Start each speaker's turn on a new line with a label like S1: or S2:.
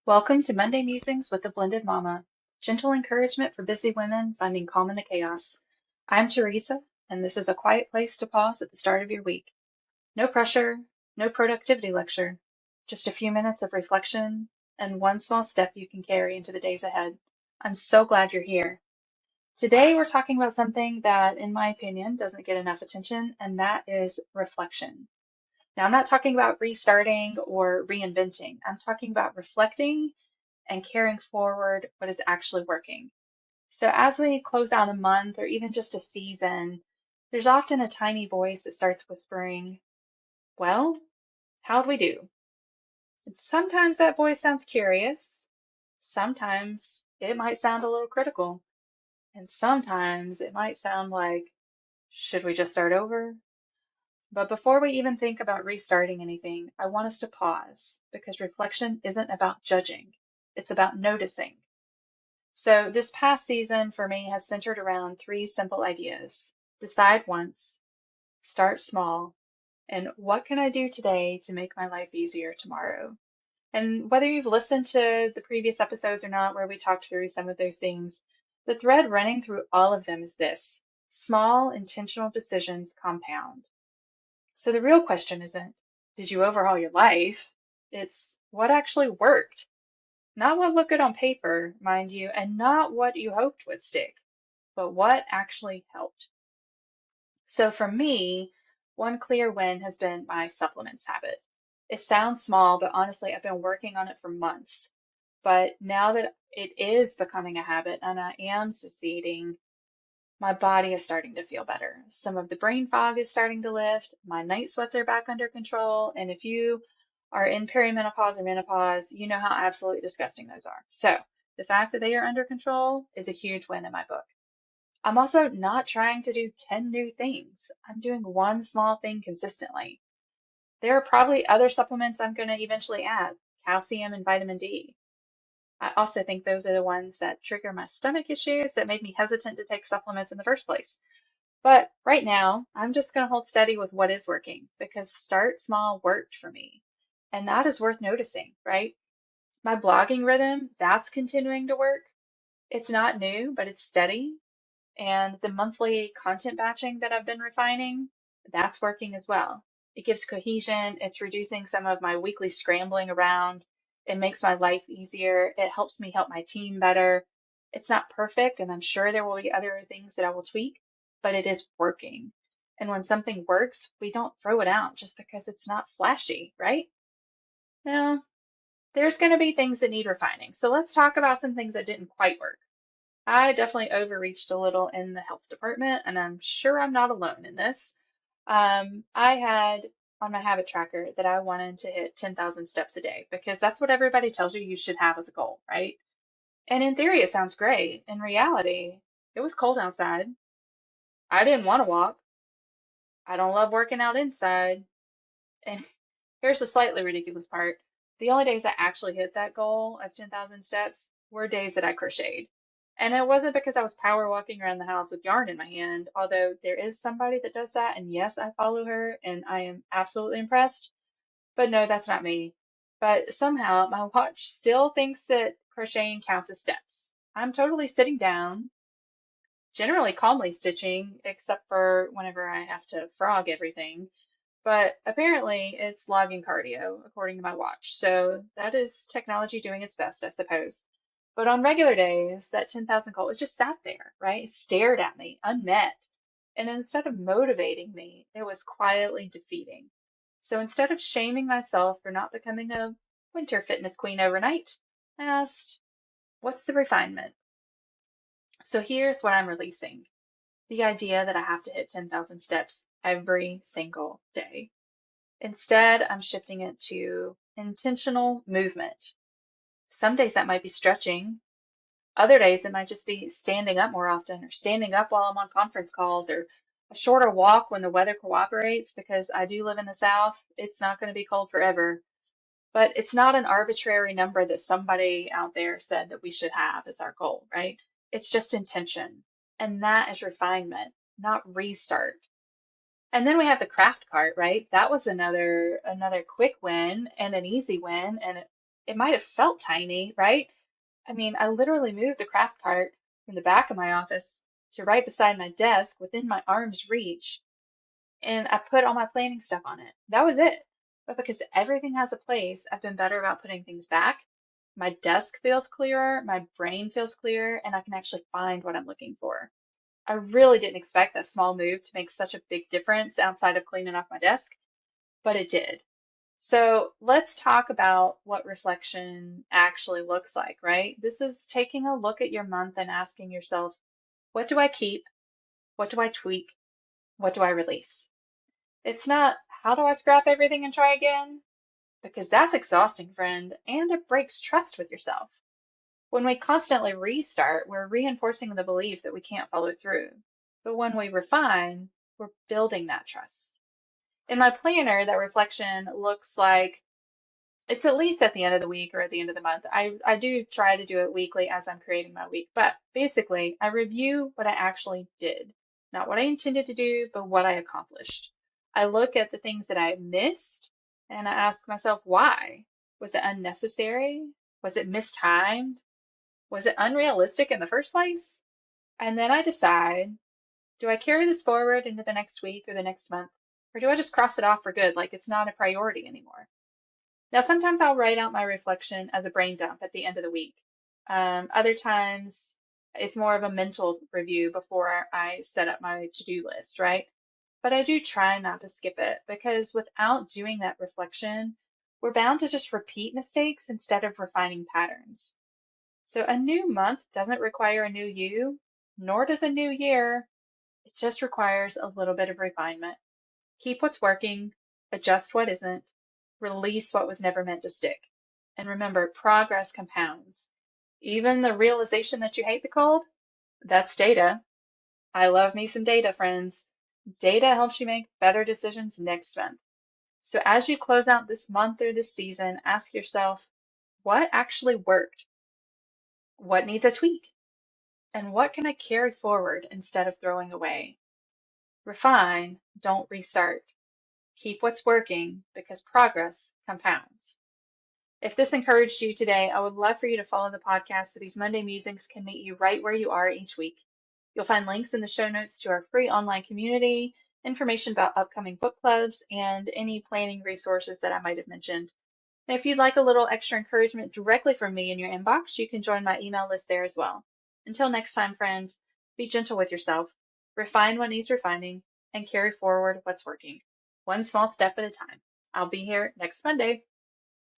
S1: Welcome to Monday Musings with the Blended Mama, gentle encouragement for busy women finding calm in the chaos. I'm Teresa, and this is a quiet place to pause at the start of your week. No pressure, no productivity lecture, just a few minutes of reflection and one small step you can carry into the days ahead. I'm so glad you're here. Today, we're talking about something that, in my opinion, doesn't get enough attention, and that is reflection. Now, I'm not talking about restarting or reinventing. I'm talking about reflecting and carrying forward what is actually working. So as we close down a month or even just a season, there's often a tiny voice that starts whispering, well, how'd we do? And sometimes that voice sounds curious. Sometimes it might sound a little critical. And sometimes it might sound like, should we just start over? But before we even think about restarting anything, I want us to pause because reflection isn't about judging. It's about noticing. So this past season for me has centered around three simple ideas. Decide once, start small, and what can I do today to make my life easier tomorrow? And whether you've listened to the previous episodes or not, where we talked through some of those things, the thread running through all of them is this: small, intentional decisions compound. So the real question isn't, did you overhaul your life? It's what actually worked. Not what looked good on paper, mind you, and not what you hoped would stick, but what actually helped. So for me, one clear win has been my supplements habit. It sounds small, but honestly, I've been working on it for months. But now that it is becoming a habit and I am succeeding, my body is starting to feel better. Some of the brain fog is starting to lift. My night sweats are back under control. And if you are in perimenopause or menopause, you know how absolutely disgusting those are. So the fact that they are under control is a huge win in my book. I'm also not trying to do 10 new things. I'm doing one small thing consistently. There are probably other supplements I'm going to eventually add, calcium and vitamin D. I also think those are the ones that trigger my stomach issues that made me hesitant to take supplements in the first place. But right now, I'm just going to hold steady with what is working because start small worked for me. And that is worth noticing, right? My blogging rhythm, that's continuing to work. It's not new, but it's steady. And the monthly content batching that I've been refining, that's working as well. It gives cohesion. It's reducing some of my weekly scrambling around. It makes my life easier. It helps me help my team better. It's not perfect, and I'm sure there will be other things that I will tweak, but it is working. And when something works, we don't throw it out just because it's not flashy, right? Now, there's going to be things that need refining. So let's talk about some things that didn't quite work. I definitely overreached a little in the health department, and I'm sure I'm not alone in this. I had on my habit tracker that I wanted to hit 10,000 steps a day because that's what everybody tells you you should have as a goal, right? And in theory, it sounds great. In reality, it was cold outside. I didn't want to walk. I don't love working out inside. And here's the slightly ridiculous part. The only days I actually hit that goal of 10,000 steps were days that I crocheted. And it wasn't because I was power walking around the house with yarn in my hand, although there is somebody that does that. And yes, I follow her and I am absolutely impressed. But no, that's not me. But somehow my watch still thinks that crocheting counts as steps. I'm totally sitting down, generally calmly stitching, except for whenever I have to frog everything. But apparently it's logging cardio, according to my watch. So that is technology doing its best, I suppose. But on regular days, that 10,000 goal, it just sat there, right? It stared at me, unmet. And instead of motivating me, it was quietly defeating. So instead of shaming myself for not becoming a winter fitness queen overnight, I asked, what's the refinement? So here's what I'm releasing: the idea that I have to hit 10,000 steps every single day. Instead, I'm shifting it to intentional movement. Some days that might be stretching. Other days it might just be standing up more often or standing up while I'm on conference calls or a shorter walk when the weather cooperates because I do live in the South. It's not going to be cold forever, but it's not an arbitrary number that somebody out there said that we should have as our goal, right? It's just intention. And that is refinement, not restart. And then we have the craft cart, right? That was another quick win and an easy win, and It might have felt tiny, right? I mean, I literally moved a craft cart from the back of my office to right beside my desk within my arm's reach, and I put all my planning stuff on it. That was it. But because everything has a place, I've been better about putting things back. My desk feels clearer, my brain feels clearer, and I can actually find what I'm looking for. I really didn't expect that small move to make such a big difference outside of cleaning off my desk, but it did. So let's talk about what reflection actually looks like, right? This is taking a look at your month and asking yourself, what do I keep? What do I tweak? What do I release? It's not, how do I scrap everything and try again? Because that's exhausting, friend, and it breaks trust with yourself. When we constantly restart, we're reinforcing the belief that we can't follow through. But when we refine, we're building that trust. In my planner, that reflection looks like it's at least at the end of the week or at the end of the month. I do try to do it weekly as I'm creating my week, but basically, I review what I actually did, not what I intended to do, but what I accomplished. I look at the things that I missed and I ask myself, why? Was it unnecessary? Was it mistimed? Was it unrealistic in the first place? And then I decide, do I carry this forward into the next week or the next month? Or do I just cross it off for good, like it's not a priority anymore? Now, sometimes I'll write out my reflection as a brain dump at the end of the week. Other times it's more of a mental review before I set up my to-do list, right? But I do try not to skip it because without doing that reflection, we're bound to just repeat mistakes instead of refining patterns. So a new month doesn't require a new you, nor does a new year. It just requires a little bit of refinement. Keep what's working, adjust what isn't, release what was never meant to stick. And remember, progress compounds. Even the realization that you hate the cold, that's data. I love me some data, friends. Data helps you make better decisions next month. So as you close out this month or this season, ask yourself, what actually worked? What needs a tweak? And what can I carry forward instead of throwing away? Refine, don't restart. Keep what's working because progress compounds. If this encouraged you today, I would love for you to follow the podcast so these Monday musings can meet you right where you are each week. You'll find links in the show notes to our free online community, information about upcoming book clubs, and any planning resources that I might have mentioned. And if you'd like a little extra encouragement directly from me in your inbox, you can join my email list there as well. Until next time, friends, be gentle with yourself, refine what needs refining, and carry forward what's working, one small step at a time. I'll be here next Monday.